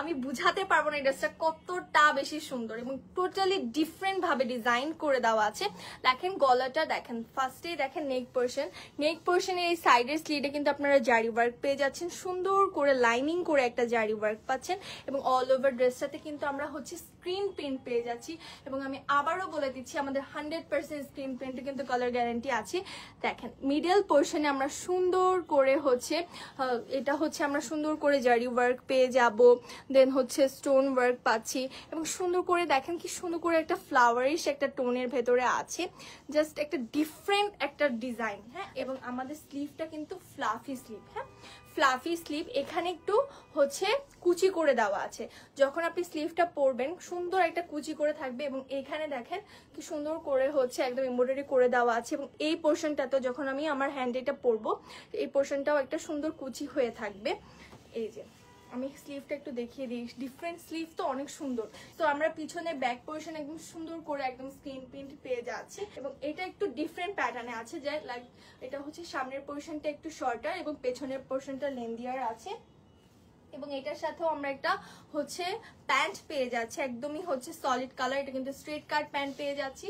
আমি বুঝাতে পারবো না এই ড্রেসটা কতটা বেশি সুন্দর এবং টোটালি ডিফারেন্ট ভাবে ডিজাইন করে দেওয়া আছে। দেখেন গলাটা দেখেন, ফার্স্টেই দেখেন নেক পোর্শনের এই সাইডের স্লিটে কিন্তু আপনারা জারি ওয়ার্ক পেয়ে যাচ্ছেন, সুন্দর করে লাইনিং করে একটা জারি ওয়ার্ক পাচ্ছেন এবং অল ওভার ড্রেসটাতে কিন্তু আমরা হচ্ছে স্ক্রিন প্রিন্ট পেয়ে যাচ্ছি। এবং আমি আবারও বলে দিচ্ছি আমাদের 100% স্ক্রিন প্রিন্টে কিন্তু কালার গ্যারান্টি আছে। দেখেন মিডল পোর্শনে আমরা সুন্দর করে হচ্ছে এটা হচ্ছে আমরা সুন্দর করে জারি ওয়ার্ক পেয়ে যাব, দেন হচ্ছে স্টোন ওয়ার্ক পাচ্ছি এবং সুন্দর করে দেখেন কি সুন্দর করে একটা ফ্লাওয়ারিশ একটা টোনের ভেতরে আছে, জাস্ট একটা ডিফারেন্ট একটা ডিজাইন। হ্যাঁ, এবং আমাদের স্লিভটা কিন্তু ফ্লাফি স্লিভ। হ্যাঁ, ফ্লাফি স্লিভ, এখানে একটু হচ্ছে কুচি করে দেওয়া আছে, যখন আপনি স্লিভটা পরবেন সুন্দর একটা কুচি করে থাকবে এবং এখানে দেখেন কি সুন্দর করে হচ্ছে একদম এমব্রয়ডারি করে দেওয়া আছে এবং এই পোর্শনটাতে যখন আমি আমার হ্যান্ডে এটা পরবো এই পোর্শনটাও একটা সুন্দর কুচি হয়ে থাকবে। এই যে আমি স্লিভটা একটু দেখিয়ে দিই, ডিফারেন্ট স্লিভ তো অনেক সুন্দর। তো আমরা পিছনে ব্যাক পোর্শন একদম সুন্দর করে একদম স্ক্রিন প্রিন্ট পেয়ে যাচ্ছে এবং এটা একটু ডিফারেন্ট প্যাটার্নে আছে, যে লাইক এটা হচ্ছে সামনের পোর্শনটা একটু শর্টার এবং পেছনের পোর্শনটা লেন্দিয়ার আছে এবং এটার সাথেও আমরা একটা হচ্ছে প্যান্ট পেয়ে যাচ্ছি, একদমই হচ্ছে সলিড কালার, এটা কিন্তু স্ট্রেট কাট প্যান্ট পেয়ে যাচ্ছি।